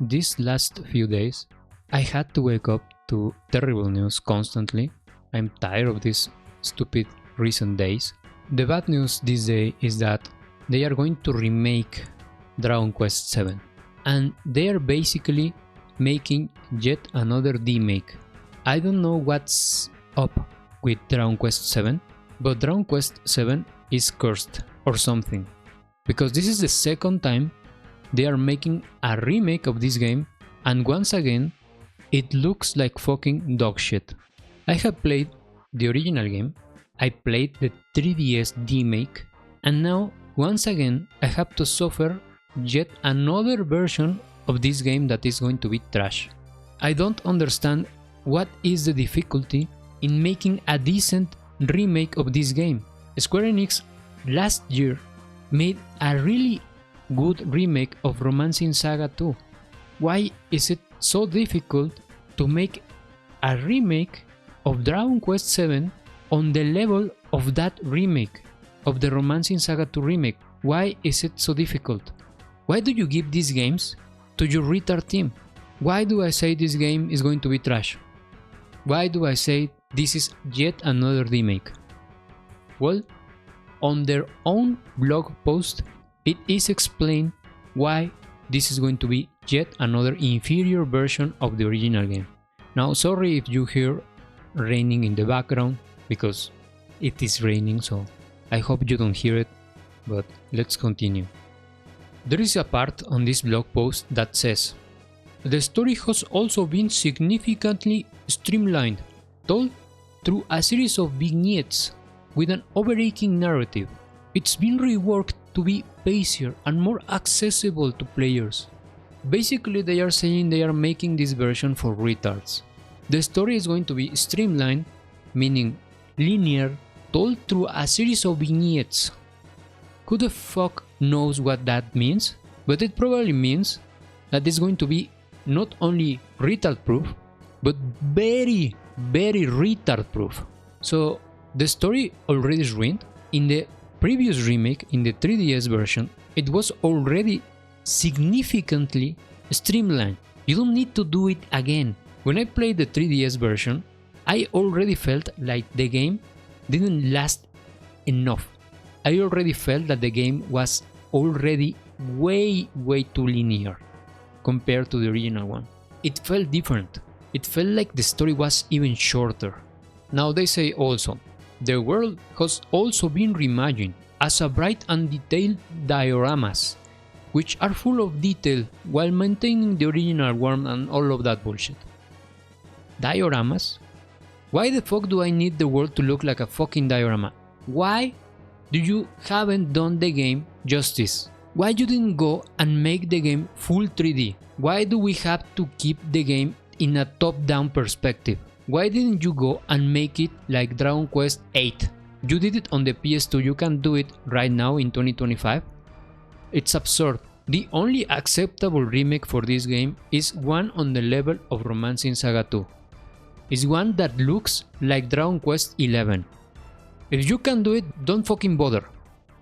These last few days, I had to wake up to terrible news constantly. I'm tired of these stupid recent days. The bad news this day is that they are going to remake Dragon Quest VII, and they are basically making yet another DEMAKE. I don't know what's up with Dragon Quest VII, but Dragon Quest VII is cursed or something, because this is the second time they are making a remake of this game, and once again it looks like fucking dog shit. I have played the original game, I played the 3DS DEMAKE, and now once again I have to suffer yet another version of this game that is going to be trash. I don't understand what is the difficulty in making a decent remake of this game. Square Enix last year made a really good remake of Romancing Saga 2. Why is it so difficult to make a remake of Dragon Quest VII on the level of that remake, of the Romancing Saga 2 remake? Why is it so difficult? Why do you give these games to your retard team? Why do I say this game is going to be trash? Why do I say this is yet another DEMAKE? Well, on their own blog post, it is explained why this is going to be yet another inferior version of the original game. Now, sorry if you hear raining in the background, because it is raining, so I hope you don't hear it, but let's continue. There is a part on this blog post that says, "The story has also been significantly streamlined, told through a series of vignettes with an overarching narrative. It's been reworked to be pacier and more accessible to players." Basically, they are saying they are making this version for retards. The story is going to be streamlined, meaning linear, told through a series of vignettes. Who the fuck knows what that means? But it probably means that it's going to be not only retard proof, but very, very retard proof. So the story already is ruined. In the previous remake, in the 3DS version, it was already significantly streamlined. You don't need to do it again. When I played the 3DS version, I already felt like the game didn't last enough. I already felt that the game was already way too linear compared to the original one. It felt different. It felt like the story was even shorter. Now they say also, the world has also been reimagined as a bright and detailed dioramas, which are full of detail while maintaining the original warmth and all of that bullshit. Dioramas? Why the fuck do I need the world to look like a fucking diorama? Why do you haven't done the game justice? Why you didn't go and make the game full 3D? Why do we have to keep the game in a top-down perspective? Why didn't you go and make it like Dragon Quest VIII? You did it on the PS2, you can do it right now in 2025? It's absurd. The only acceptable remake for this game is one on the level of Romancing Saga 2. It's one that looks like Dragon Quest XI. If you can do it, don't fucking bother.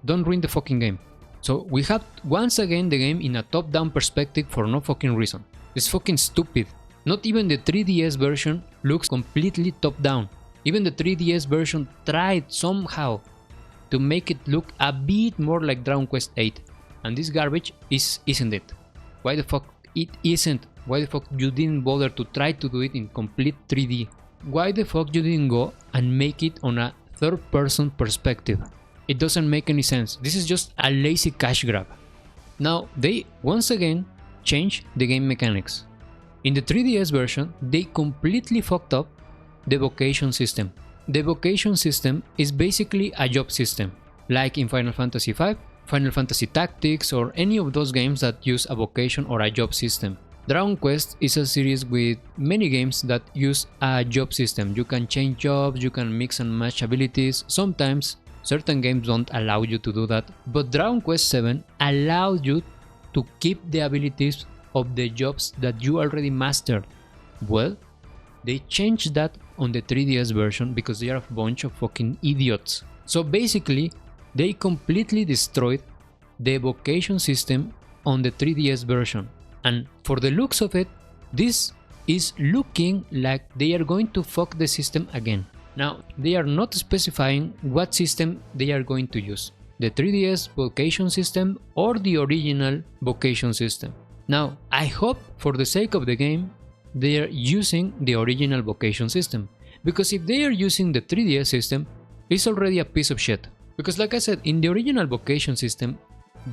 Don't ruin the fucking game. So we have once again the game in a top-down perspective for no fucking reason. It's fucking stupid. Not even the 3DS version looks completely top-down. Even the 3DS version tried somehow to make it look a bit more like Dragon Quest VIII. And this garbage isn't it. Why the fuck it isn't? Why the fuck you didn't bother to try to do it in complete 3D? Why the fuck you didn't go and make it on a third-person perspective? It doesn't make any sense. This is just a lazy cash grab. Now, they once again changed the game mechanics. In the 3DS version, they completely fucked up the vocation system. The vocation system is basically a job system, like in Final Fantasy V, Final Fantasy Tactics, or any of those games that use a vocation or a job system. Dragon Quest is a series with many games that use a job system. You can change jobs, you can mix and match abilities. Sometimes certain games don't allow you to do that, but Dragon Quest VII allows you to keep the abilities of the jobs that you already mastered. Well, they changed that on the 3DS version because they are a bunch of fucking idiots. So basically, they completely destroyed the vocation system on the 3DS version. And for the looks of it, this is looking like they are going to fuck the system again. Now, they are not specifying what system they are going to use, the 3DS vocation system or the original vocation system. Now, I hope for the sake of the game, they are using the original vocation system, because if they are using the 3DS system, it's already a piece of shit. Because like I said, in the original vocation system,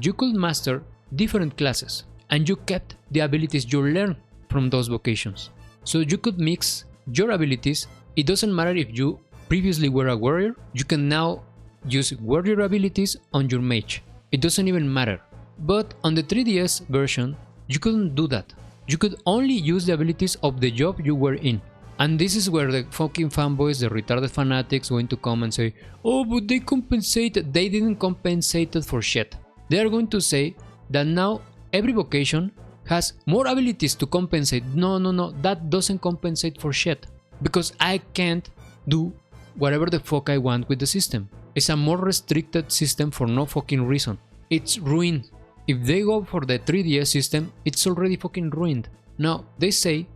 you could master different classes, and you kept the abilities you learned from those vocations. So you could mix your abilities. It doesn't matter if you previously were a warrior, you can now use warrior abilities on your mage. It doesn't even matter. But on the 3DS version, you couldn't do that. You could only use the abilities of the job you were in. And this is where the fucking fanboys, the retarded fanatics, going to come and say, oh, but they compensated. They didn't compensate it for shit. They are going to say that now every vocation has more abilities to compensate. No, that doesn't compensate for shit. Because I can't do whatever the fuck I want with the system. It's a more restricted system for no fucking reason. It's ruined. If they go for the 3DS system, it's already fucking ruined. Now, they say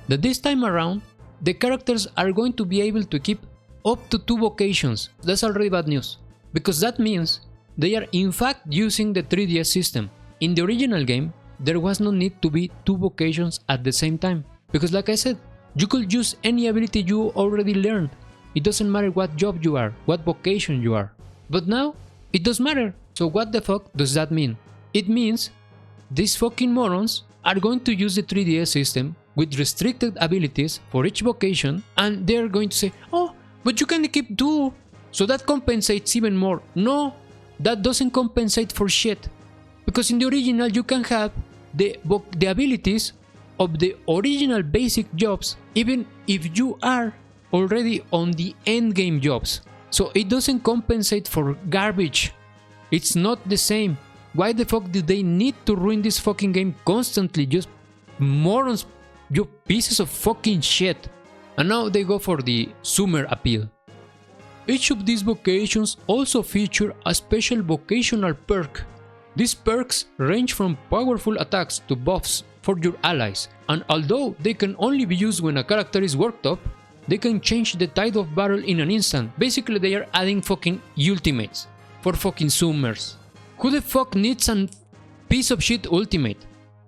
that this time around, the characters are going to be able to keep up to 2 vocations. That's already bad news. Because that means they are in fact using the 3DS system. In the original game, there was no need to be 2 vocations at the same time. Because like I said, you could use any ability you already learned. It doesn't matter what job you are, what vocation you are. But now, it does matter. So what the fuck does that mean? It means these fucking morons are going to use the 3DS system with restricted abilities for each vocation, and they're going to say, oh, but you can keep 2, so that compensates even more. No, that doesn't compensate for shit. Because in the original you can have the abilities of the original basic jobs even if you are already on the endgame jobs. So it doesn't compensate for garbage. It's not the same. Why the fuck do they need to ruin this fucking game constantly? Just morons, you pieces of fucking shit. And now they go for the Summer appeal. Each of these vocations also feature a special vocational perk. These perks range from powerful attacks to buffs for your allies, and although they can only be used when a character is worked up, they can change the tide of battle in an instant. Basically, they are adding fucking ultimates for fucking Summers. Who the fuck needs a piece of shit ultimate?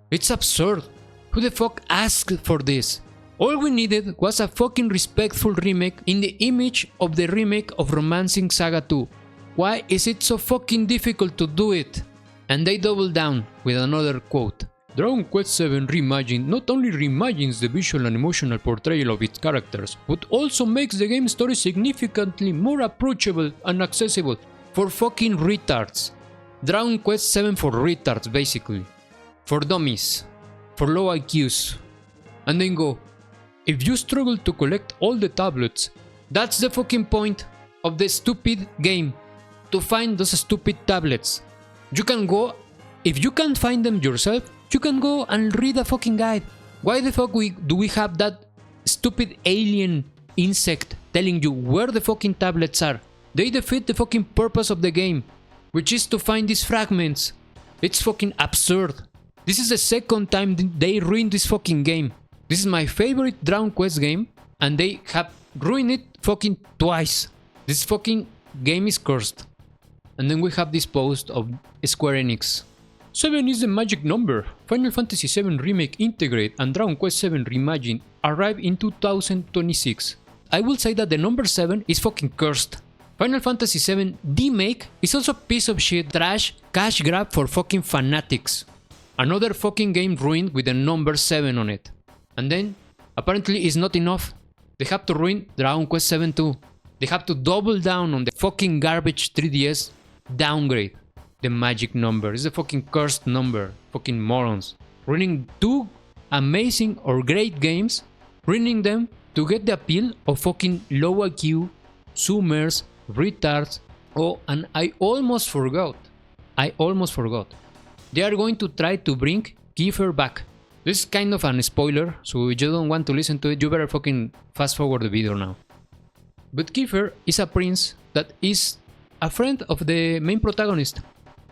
It's absurd. Who the fuck asked for this? All we needed was a fucking respectful remake in the image of the remake of Romancing Saga 2. Why is it so fucking difficult to do it? And they double down with another quote. Dragon Quest VII Reimagined not only reimagines the visual and emotional portrayal of its characters, but also makes the game story significantly more approachable and accessible for fucking retards. Dragon Quest VII for retards, basically. For dummies. For low IQs. And then go, if you struggle to collect all the tablets, that's the fucking point of the stupid game. To find those stupid tablets. You can go, if you can't find them yourself, you can go and read a fucking guide. Why the fuck do we have that stupid alien insect telling you where the fucking tablets are? They defeat the fucking purpose of the game, which is to find these fragments. It's fucking absurd. This is the second time they ruined this fucking game. This is my favorite Dragon Quest game, and they have ruined it fucking twice. This fucking game is cursed. And then we have this post of Square Enix. 7 is the magic number. Final Fantasy VII Remake Integrate and Dragon Quest VII Reimagined arrive in 2026. I will say that the number 7 is fucking cursed. Final Fantasy VII DEMAKE is also a piece of shit trash cash grab for fucking fanatics. Another fucking game ruined with the number 7 on it. And then, apparently it's not enough. They have to ruin Dragon Quest VII too. They have to double down on the fucking garbage 3DS downgrade. The magic number is a fucking cursed number. Fucking morons. Ruining 2 amazing or great games. Ruining them to get the appeal of fucking low IQ, zoomers, retards. Oh, and I almost forgot. They are going to try to bring Kiefer back. This is kind of a spoiler, so if you don't want to listen to it, you better fucking fast forward the video now. But Kiefer is a prince that is a friend of the main protagonist.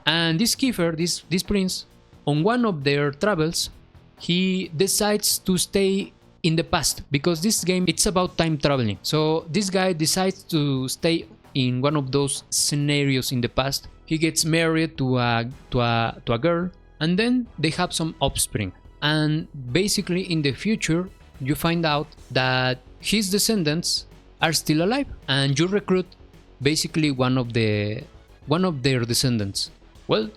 And this Kiefer, this prince, on one of their travels, he decides to stay in the past, because this game, it's about time traveling. So this guy decides to stay in one of those scenarios in the past. He gets married to a girl, and then they have some offspring. And basically in the future, you find out that his descendants are still alive, and you recruit basically one of their descendants. Well,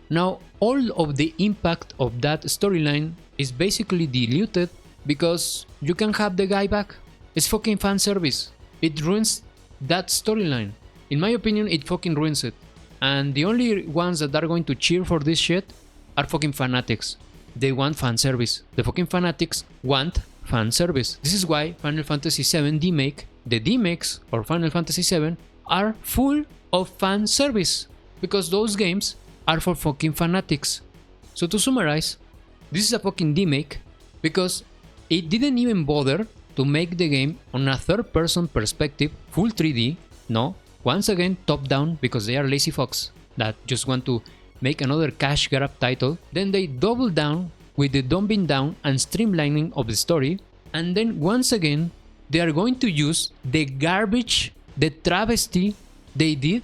now all of the impact of that storyline is basically diluted because you can have the guy back. It's fucking fan service. It ruins that storyline. In my opinion, it fucking ruins it. And the only ones that are going to cheer for this shit are fucking fanatics. They want fan service. The fucking fanatics want fan service. This is why Final Fantasy VII Remake, the remakes or Final Fantasy VII, are full of fan service, because those games are for fucking fanatics. So to summarize, this is a fucking remake because it didn't even bother to make the game on a third-person perspective, full 3D. No, once again top down, because they are lazy fucks that just want to make another cash grab title. Then they double down with the dumbing down and streamlining of the story, and then once again they are going to use the garbage, the travesty they did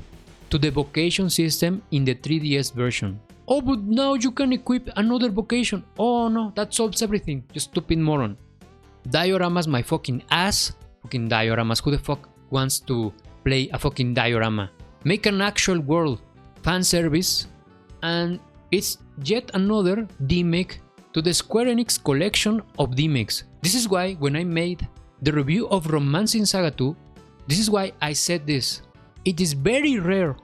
to the vocation system in the 3DS version. Oh, but now you can equip another vocation. Oh no, that solves everything, you stupid moron. Dioramas my fucking ass. Fucking dioramas, who the fuck wants to play a fucking diorama? Make an actual world, fan service, and it's yet another remake to the Square Enix collection of remakes. This is why when I made the review of Romancing Saga 2, this is why I said this. It is very rare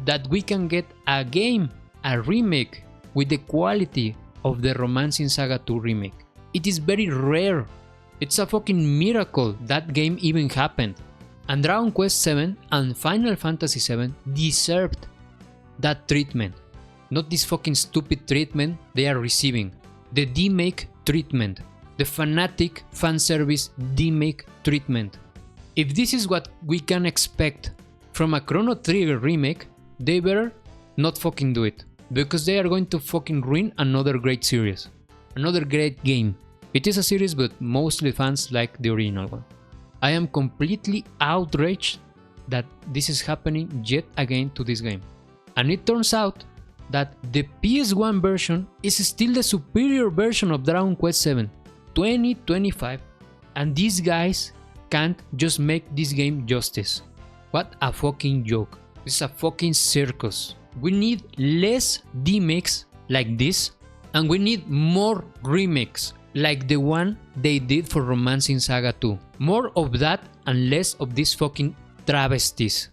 that we can get a game, a remake, with the quality of the Romancing Saga 2 remake. It is very rare. It's a fucking miracle that game even happened. And Dragon Quest VII and Final Fantasy VII deserved that treatment. Not this fucking stupid treatment they are receiving. The DEMAKE treatment. The fanatic fanservice DEMAKE treatment. If this is what we can expect from a Chrono Trigger remake, they better not fucking do it, because they are going to fucking ruin another great series. Another great game. It is a series, but mostly fans like the original one. I am completely outraged that this is happening yet again to this game. And it turns out that the PS1 version is still the superior version of Dragon Quest VII 2025, and these guys can't just make this game justice. What a fucking joke. This is a fucking circus. We need less remakes like this, and we need more remakes like the one they did for Romancing Saga 2. More of that and less of these fucking travesties.